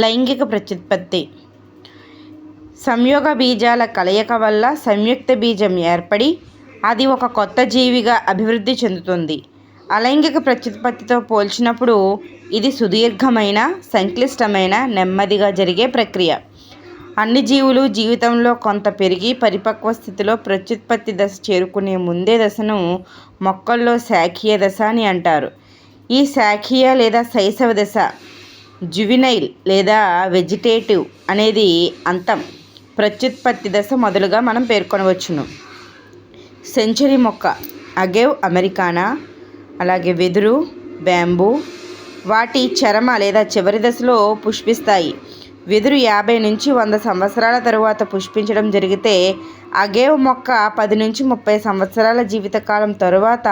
లైంగిక ప్రత్యుత్పత్తి. సంయోగ బీజాల కలయిక వల్ల సంయుక్త బీజం ఏర్పడి అది ఒక కొత్త జీవిగా అభివృద్ధి చెందుతుంది. అలైంగిక ప్రత్యుత్పత్తితో పోల్చినప్పుడు ఇది సుదీర్ఘమైన, సంక్లిష్టమైన, నెమ్మదిగా జరిగే ప్రక్రియ. అన్ని జీవులు జీవితంలో కొంత పెరిగి పరిపక్వ స్థితిలో ప్రత్యుత్పత్తి దశ చేరుకునే ముందే దశను మొక్కల్లో శాఖీయ దశ అని అంటారు. ఈ శాఖీయ లేదా శైశవ దశ, జువినైల్ లేదా వెజిటేటివ్ అనేది అంతం, ప్రత్యుత్పత్తి దశ మొదలుగా మనం పేర్కొనవచ్చును. సెంచరీ మొక్క అగేవ్ అమెరికానా, అలాగే వెదురు, బ్యాంబూ వాటి చరమ లేదా చివరి దశలో పుష్పిస్తాయి. వెదురు 50 నుంచి 100 సంవత్సరాల తరువాత పుష్పించడం జరిగితే అగేవ్ మొక్క 10 నుంచి 30 సంవత్సరాల జీవితకాలం తరువాత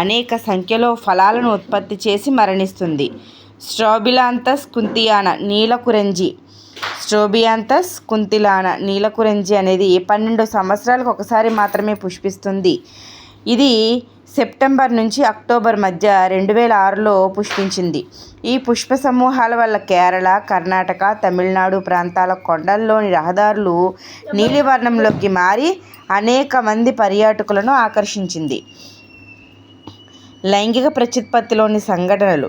అనేక సంఖ్యలో ఫలాలను ఉత్పత్తి చేసి మరణిస్తుంది. స్ట్రోబిలాంతస్ కుంతియానా నీలకురంజి స్ట్రోబియాంతస్ కుంతిలానా నీలకురంజి అనేది 12 సంవత్సరాలకు ఒకసారి మాత్రమే పుష్పిస్తుంది. ఇది సెప్టెంబర్ నుంచి అక్టోబర్ మధ్య 2006లో పుష్పించింది. ఈ పుష్ప సమూహాల వల్ల కేరళ, కర్ణాటక, తమిళనాడు ప్రాంతాల కొండల్లోని రహదారులు నీలివర్ణంలోకి మారి అనేక మంది పర్యాటకులను ఆకర్షించింది. లైంగిక ప్రత్యుత్పత్తిలోని సంఘటనలు.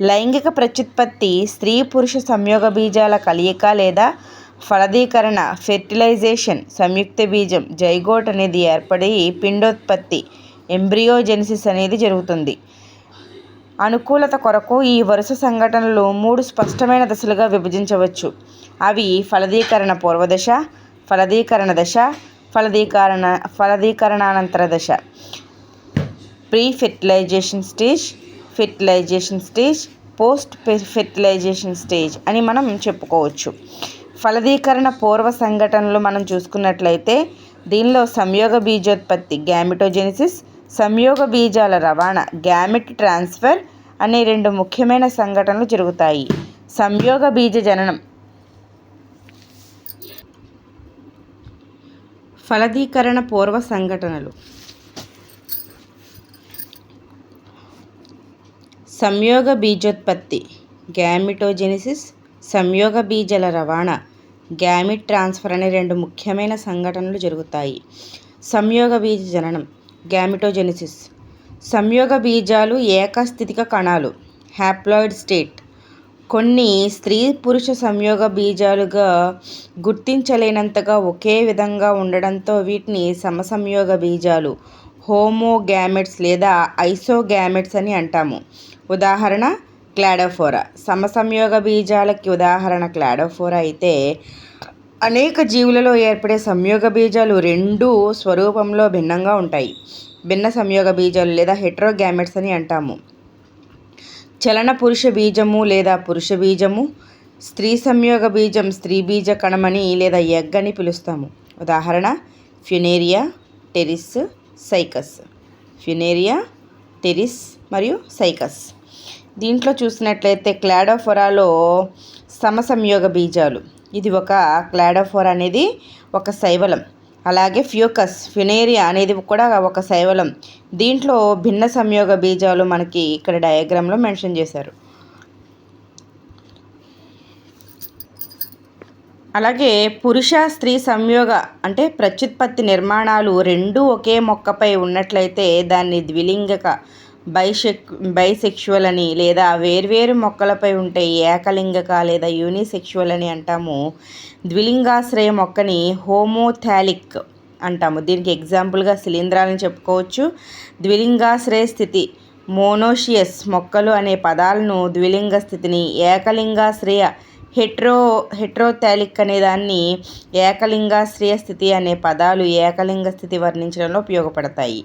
లైంగిక ప్రత్యుత్పత్తి స్త్రీ పురుష సంయోగ బీజాల కలయిక లేదా ఫలదీకరణ, ఫెర్టిలైజేషన్. సంయుక్త బీజం జైగోట్ అనేది ఏర్పడి పిండోత్పత్తి, ఎంబ్రియోజెనిసిస్ అనేది జరుగుతుంది. అనుకూలత కొరకు ఈ వరుస సంఘటనలు 3 స్పష్టమైన దశలుగా విభజించవచ్చు. అవి ఫలదీకరణ పూర్వదశ, ఫలదీకరణ దశ, ఫలదీకరణానంతర దశ. Pre fertilisation stage, fertilisation stage, post fertilisation stage అని మనం చెప్పుకోవచ్చు. ఫలదీకరణ పూర్వ సంఘటనలు మనం చూసుకున్నట్లయితే దీనిలో సంయోగ బీజోత్పత్తి గ్యామిటోజెనిసిస్, సంయోగ బీజాల రవాణా గ్యామెట్ ట్రాన్స్ఫర్ అనే 2 ముఖ్యమైన సంఘటనలు జరుగుతాయి. సంయోగ బీజ జననం. ఫలదీకరణ పూర్వ సంఘటనలు. సంయోగ బీజోత్పత్తి గ్యామిటోజెనిసిస్, సంయోగ బీజాల రవాణా గ్యామిట్ ట్రాన్స్ఫర్ అనే 2 ముఖ్యమైన సంఘటనలు జరుగుతాయి. సంయోగ బీజ జననం గ్యామిటోజెనిసిస్. సంయోగ బీజాలు ఏకస్థితిక కణాలు, హ్యాప్లాయిడ్ స్టేట్. కొన్ని స్త్రీ పురుష సంయోగ బీజాలుగా గుర్తించలేనంతగా ఒకే విధంగా ఉండడంతో వీటిని సమసంయోగ బీజాలు, హోమోగామెట్స్ లేదా ఐసోగామెట్స్ అని అంటాము. ఉదాహరణ క్లాడోఫోరా. సమసంయోగ బీజాలకి ఉదాహరణ క్లాడోఫోరా అయితే అనేక జీవులలో ఏర్పడే సంయోగ బీజాలు 2 స్వరూపంలో భిన్నంగా ఉంటాయి. భిన్న సంయోగ బీజాలు లేదా హెటెరోగామెట్స్ అని అంటాము. చలన పురుష బీజము లేదా పురుష బీజము, స్త్రీ సంయోగ బీజం స్త్రీ బీజ కణమని లేదా ఎగ్ అని పిలుస్తాము. ఉదాహరణ ఫ్యునేరియా, టెరిస్, సైకస్. ఫ్యునేరియా, టెరిస్ మరియు సైకస్. దీంట్లో చూసినట్లయితే క్లాడోఫోరాలో సమసంయోగ బీజాలు. ఇది ఒక క్లాడోఫోరా అనేది ఒక శైవలం. అలాగే ఫ్యునేరియా అనేది కూడా ఒక శైవలం. దీంట్లో భిన్న సంయోగ బీజాలు మనకి ఇక్కడ డయాగ్రామ్లో మెన్షన్ చేశారు. అలాగే పురుష స్త్రీ సంయోగ అంటే ప్రత్యుత్పత్తి నిర్మాణాలు 2 ఒకే మొక్కపై ఉన్నట్లయితే దాన్ని ద్విలింగక, బైసెక్షువల్ అని, లేదా వేర్వేరు మొక్కలపై ఉంటే ఏకలింగక లేదా యూనిసెక్షువల్ అని అంటాము. ద్విలింగాశ్రయ మొక్కని హోమోథాలిక్ అంటాము. దీనికి ఎగ్జాంపుల్గా శిలీంధ్రాలను చెప్పుకోవచ్చు. ద్విలింగాశ్రయ స్థితి, మోనోషియస్ మొక్కలు అనే పదాలను ద్విలింగ స్థితిని, ఏకలింగాశ్రయ హెట్రోథాలిక్ అనే దాన్ని ఏకలింగాశ్రయ స్థితి అనే పదాలు ఏకలింగ స్థితి వర్ణించడంలో ఉపయోగపడతాయి.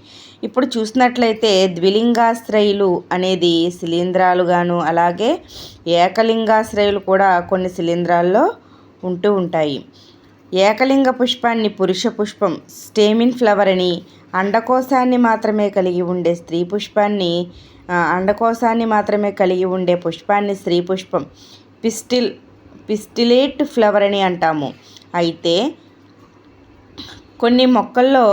ఇప్పుడు చూసినట్లయితే ద్విలింగాశ్రయులు అనేది శిలీంధ్రాలుగాను, అలాగే ఏకలింగాశ్రయులు కూడా కొన్ని శిలీంధ్రాల్లో ఉంటూ ఉంటాయి. ఏకలింగ పుష్పాన్ని పురుష పుష్పం, స్టేమిన్ ఫ్లవర్ అని, అండకోశాన్ని మాత్రమే కలిగి ఉండే స్త్రీ పుష్పాన్ని అండకోశాన్ని మాత్రమే కలిగి ఉండే పుష్పాన్ని స్త్రీ పుష్పం, పిస్టిలేట్ ఫ్లవర్ అని అంటాము. అయితే కొన్ని మొక్కల్లో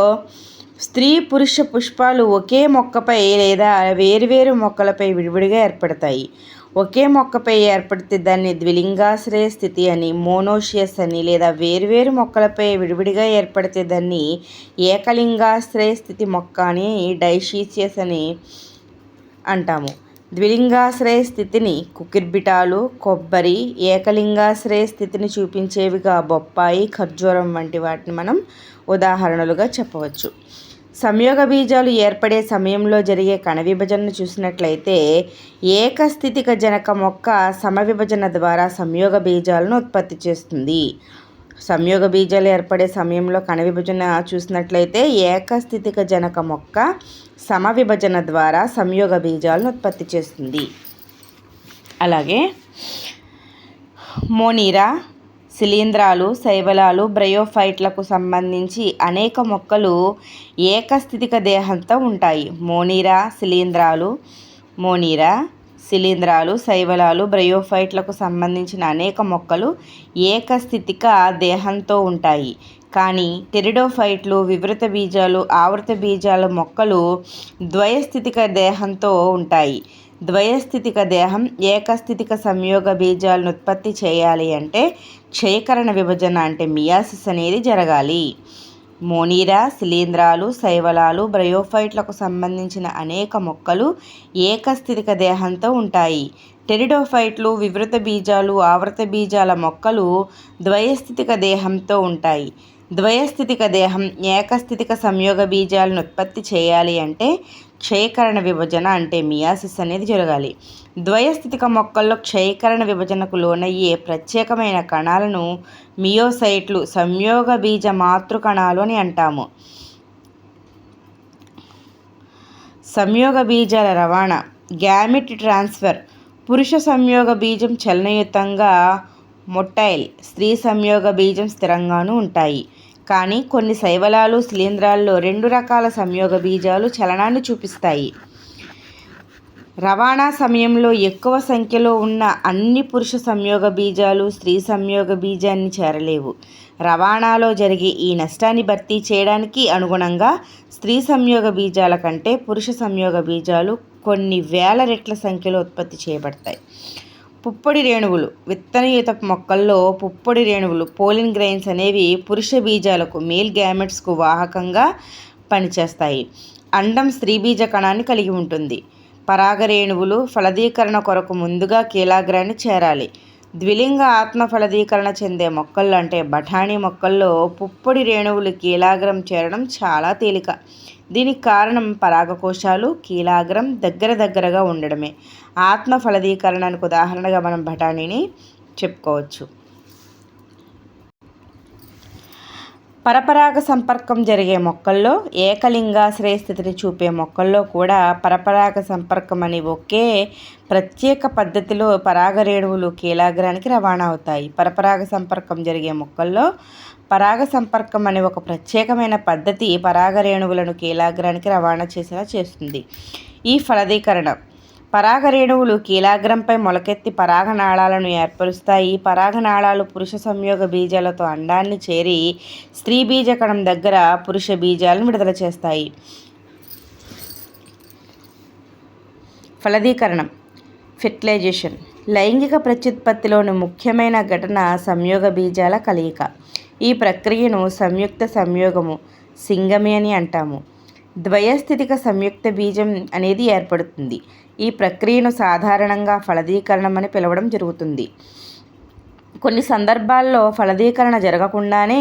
స్త్రీ పురుష పుష్పాలు ఒకే మొక్కపై లేదా వేరువేరు మొక్కలపై విడివిడిగా ఏర్పడతాయి. ఒకే మొక్కపై ఏర్పడితే దాన్ని ద్విలింగాశ్రయ స్థితి అని, మోనోషియస్ అని, లేదా వేర్వేరు మొక్కలపై విడివిడిగా ఏర్పడితే దాన్ని ఏకలింగాశ్రయ స్థితి మొక్క అని, డైషీసియస్ అని అంటాము. ద్విలింగాశ్రయ స్థితిని కుకిర్బిటాలు, కొబ్బరి, ఏకలింగాశ్రయ స్థితిని చూపించేవిగా బొప్పాయి, ఖర్జూరం వంటి వాటిని మనం ఉదాహరణలుగా చెప్పవచ్చు. సంయోగ బీజాలు ఏర్పడే సమయంలో జరిగే కణ విభజనను చూసినట్లయితే ఏకస్థితిక జనక మొక్క సమవిభజన ద్వారా సంయోగ బీజాలను ఉత్పత్తి చేస్తుంది. సంయోగ బీజాలు ఏర్పడే సమయంలో కణ విభజన చూసినట్లయితే ఏకస్థితిక జనక మొక్క సమవిభజన ద్వారా సంయోగ బీజాలను ఉత్పత్తి చేస్తుంది. అలాగే మోనీరా, శిలీంధ్రాలు, శైవలాలు, బ్రయోఫైట్లకు సంబంధించి అనేక మొక్కలు ఏకస్థితిక దేహంతో ఉంటాయి. శిలీంధ్రాలు, శైవలాలు, బ్రయోఫైట్లకు సంబంధించిన అనేక మొక్కలు ఏకస్థితిక దేహంతో ఉంటాయి. కానీ టెరిడోఫైట్లు, వివృత బీజాలు, ఆవృత బీజాల మొక్కలు ద్వయస్థితిక దేహంతో ఉంటాయి. ద్వయస్థితిక దేహం ఏకస్థితిక సంయోగ బీజాలను ఉత్పత్తి చేయాలి అంటే క్షయకరణ విభజన అంటే మియాసిస్ అనేది జరగాలి. మోనీరా, శిలీంధ్రాలు, శైవలాలు, బ్రయోఫైట్లకు సంబంధించిన అనేక మొక్కలు ఏకస్థితిక దేహంతో ఉంటాయి. టెరిడోఫైట్లు, వివృత బీజాలు, ఆవృత బీజాల మొక్కలు ద్వయస్థితిక దేహంతో ఉంటాయి. ద్వయస్థితిక దేహం ఏకస్థితిక సంయోగ బీజాలను ఉత్పత్తి చేయాలి అంటే క్షయకరణ విభజన అంటే మియాసిస్ అనేది జరగాలి. ద్వయస్థితిక మొక్కల్లో క్షయకరణ విభజనకు లోనయ్యే ప్రత్యేకమైన కణాలను మియోసైట్లు, సంయోగ బీజ మాతృ కణాలు అని అంటాము. సంయోగ బీజాల రవాణా, గ్యామెట్ ట్రాన్స్ఫర్. పురుష సంయోగ బీజం చలనయుతంగా మొటైల్, స్త్రీ సంయోగ బీజం స్థిరంగానూ ఉంటాయి. కానీ కొన్ని శైవలాలు, శిలీంధ్రాల్లో 2 రకాల సంయోగ బీజాలు చలనాన్ని చూపిస్తాయి. రవాణా సమయంలో ఎక్కువ సంఖ్యలో ఉన్న అన్ని పురుష సంయోగ బీజాలు స్త్రీ సంయోగ బీజాన్ని చేరలేవు. రవాణాలో జరిగే ఈ నష్టాన్ని భర్తీ చేయడానికి అనుగుణంగా స్త్రీ సంయోగ బీజాల కంటే పురుష సంయోగ బీజాలు కొన్ని వేల రెట్ల సంఖ్యలో ఉత్పత్తి చేయబడతాయి. పుప్పొడి రేణువులు. విత్తనయుత మొక్కల్లో పుప్పొడి రేణువులు, పోలిన్ గ్రెయిన్స్ అనేవి పురుష బీజాలకు, మేల్ గ్యామెట్స్కు వాహకంగా పనిచేస్తాయి. అండం స్త్రీ బీజ కణాన్ని కలిగి ఉంటుంది. పరాగ రేణువులు ఫలదీకరణ కొరకు ముందుగా కీలాగ్రాన్ని చేరాలి. ద్విలింగ ఆత్మ ఫలదీకరణ చెందే మొక్కల్లో అంటే బఠానీ మొక్కల్లో పుప్పొడి రేణువులు కీలాగ్రం చేరడం చాలా తేలిక. దీనికి కారణం పరాగకోశాలు కీలాగ్రం దగ్గరగా ఉండడమే. ఆత్మ ఫలదీకరణానికి ఉదాహరణగా మనం బఠానీని చెప్పుకోవచ్చు. పరపరాగ సంపర్కం జరిగే మొక్కల్లో, ఏకలింగాశ్రయ స్థితిని చూపే మొక్కల్లో కూడా పరపరాగ సంపర్కం అనే ఒకే ప్రత్యేక పద్ధతిలో పరాగ రేణువులు కీలాగ్రానికి రవాణా అవుతాయి. పరపరాగ సంపర్కం జరిగే మొక్కల్లో పరాగ సంపర్కం అనే ఒక ప్రత్యేకమైన పద్ధతి పరాగ రేణువులను కీలాగ్రానికి రవాణా చేసేలా చేస్తుంది. ఈ ఫలదీకరణ పరాగ రేణువులు కీలాగ్రంపై మొలకెత్తి పరాగనాళాలను ఏర్పరుస్తాయి. పరాగనాళాలు పురుష సంయోగ బీజాలతో అండాన్ని చేరి స్త్రీ బీజ కణం దగ్గర పురుష బీజాలను విడుదల చేస్తాయి. ఫలదీకరణం, ఫెర్టిలైజేషన్. లైంగిక ప్రత్యుత్పత్తిలోని ముఖ్యమైన ఘటన సంయోగ బీజాల కలయిక. ఈ ప్రక్రియను సంయుక్త సంయోగము, సింగమి అని అంటాము. ద్వయస్థితిక సంయుక్త బీజం అనేది ఏర్పడుతుంది. ఈ ప్రక్రియను సాధారణంగా ఫలదీకరణం అని పిలవడం జరుగుతుంది. కొన్ని సందర్భాల్లో ఫలదీకరణ జరగకుండానే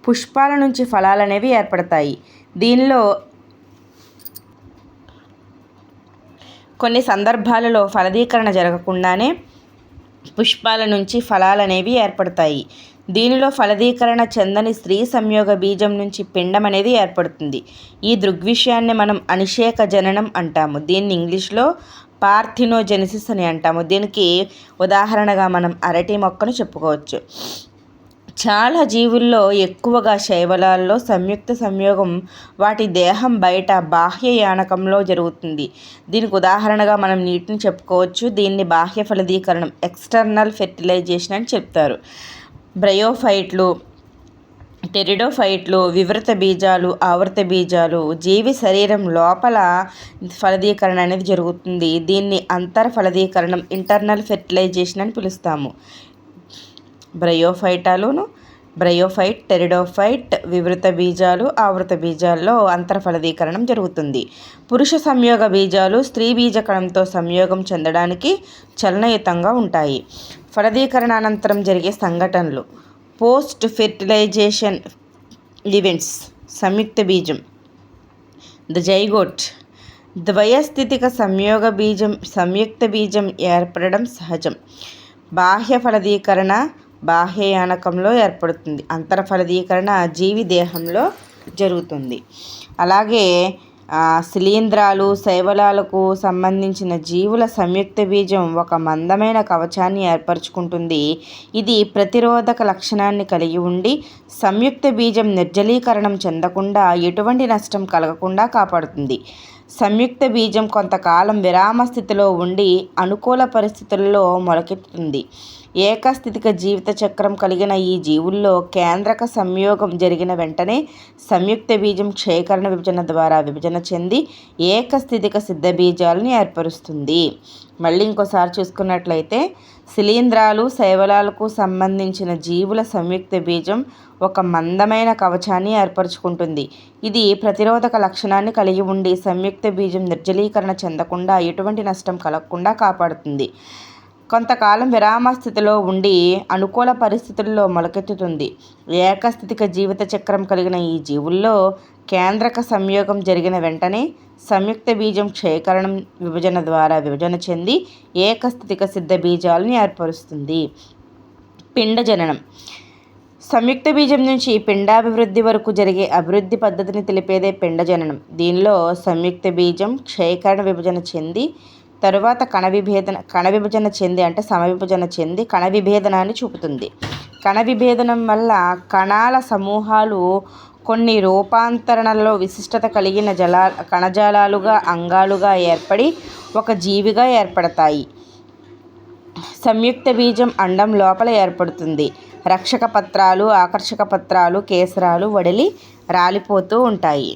పుష్పాల నుంచి ఫలాలనేవి ఏర్పడతాయి. కొన్ని సందర్భాలలో ఫలదీకరణ జరగకుండానే పుష్పాల నుంచి ఫలాలనేవి ఏర్పడతాయి. దీనిలో ఫలదీకరణ చెందని స్త్రీ సంయోగ బీజం నుంచి పిండం అనేది ఏర్పడుతుంది. ఈ దృగ్విషయాన్ని మనం అనిషేక జననం అంటాము. దీన్ని ఇంగ్లీష్లో పార్థినోజెనిసిస్ అని అంటాము. దీనికి ఉదాహరణగా మనం అరటి మొక్కను చెప్పుకోవచ్చు. చాలా జీవుల్లో, ఎక్కువగా శైవలాల్లో సంయుక్త సంయోగం వాటి దేహం బయట బాహ్య యానకంలో జరుగుతుంది. దీనికి ఉదాహరణగా మనం నీటిని చెప్పుకోవచ్చు. దీన్ని బాహ్య ఫలదీకరణం, ఎక్స్టర్నల్ ఫెర్టిలైజేషన్ అని చెప్తారు. బ్రయోఫైట్లు టెరిడోఫైట్లు వివృత బీజాలు, ఆవృత బీజాలు. జీవి శరీరం లోపల ఫలదీకరణ అనేది జరుగుతుంది. దీన్ని అంతర ఫలదీకరణం, ఇంటర్నల్ ఫెర్టిలైజేషన్ అని పిలుస్తాము. బ్రయోఫైట్, టెరిడోఫైట్, వివృత బీజాలు, ఆవృత బీజాల్లో అంతర ఫలదీకరణం జరుగుతుంది. పురుష సంయోగ బీజాలు స్త్రీ బీజకణంతో సంయోగం చెందడానికి చలనయుతంగా ఉంటాయి. ఫలదీకరణ అనంతరం జరిగే సంఘటనలు. Post fertilisation events. సంయుక్త బీజం, ద జైగోట్. ద్వయస్థితిక సంయుక్త బీజం ఏర్పడడం సహజం. బాహ్య ఫలదీకరణ బాహ్యయానకంలో ఏర్పడుతుంది. అంతర ఫలదీకరణ జీవి దేహంలో జరుగుతుంది. అలాగే శిలీంధ్రాలు, శైవలాలకు సంబంధించిన జీవుల సంయుక్త బీజం ఒక మందమైన కవచాన్ని ఏర్పరచుకుంటుంది. ఇది ప్రతిరోధక లక్షణాన్ని కలిగి ఉండి సంయుక్త బీజం నిర్జలీకరణం చెందకుండా, ఎటువంటి నష్టం కలగకుండా కాపాడుతుంది. సంయుక్త బీజం కొంతకాలం విరామ స్థితిలో ఉండి అనుకూల పరిస్థితుల్లో మొలకెత్తుతుంది. ఏకస్థితిక జీవిత చక్రం కలిగిన ఈ జీవుల్లో కేంద్రక సంయోగం జరిగిన వెంటనే సంయుక్త బీజం క్షయకరణ విభజన ద్వారా విభజన చెంది ఏకస్థితిక సిద్ధ బీజాలను ఏర్పరుస్తుంది. మళ్ళీ ఇంకోసారి చూసుకున్నట్లయితే శిలీంధ్రాలు, శైవలాలకు సంబంధించిన జీవుల సంయుక్త బీజం ఒక మందమైన కవచాన్ని ఏర్పరచుకుంటుంది. ఇది ప్రతిరోధక లక్షణాన్ని కలిగి ఉండి సంయుక్త బీజం నిర్జలీకరణ చెందకుండా, ఎటువంటి నష్టం కలగకుండా కాపాడుతుంది. కొంతకాలం విరామ స్థితిలో ఉండి అనుకూల పరిస్థితుల్లో మొలకెత్తుతుంది. ఏకస్థితిక జీవిత చక్రం కలిగిన ఈ జీవుల్లో కేంద్రక సంయోగం జరిగిన వెంటనే సంయుక్త బీజం క్షయకరణం విభజన ద్వారా విభజన చెంది ఏకస్థితిక సిద్ధ బీజాలను ఏర్పరుస్తుంది. పిండ జననం. సంయుక్త బీజం నుంచి పిండాభివృద్ధి వరకు జరిగే అభివృద్ధి పద్ధతిని తెలిపేదే పిండ జననం. దీనిలో సంయుక్త బీజం క్షయకరణ విభజన చెంది తరువాత కణవిభజన చెంది అంటే సమవిభజన చెంది కణవిభేదనాన్ని చూపుతుంది. కణవిభేదనం వల్ల కణాల సమూహాలు కొన్ని రూపాంతరణలో విశిష్టత కలిగిన కణజాలాలుగా, అంగాలుగా ఏర్పడి ఒక జీవిగా ఏర్పడతాయి. సంయుక్త బీజం అండం లోపల ఏర్పడుతుంది. రక్షక పత్రాలు, ఆకర్షక పత్రాలు, కేసరాలు వడిలి రాలిపోతూ ఉంటాయి.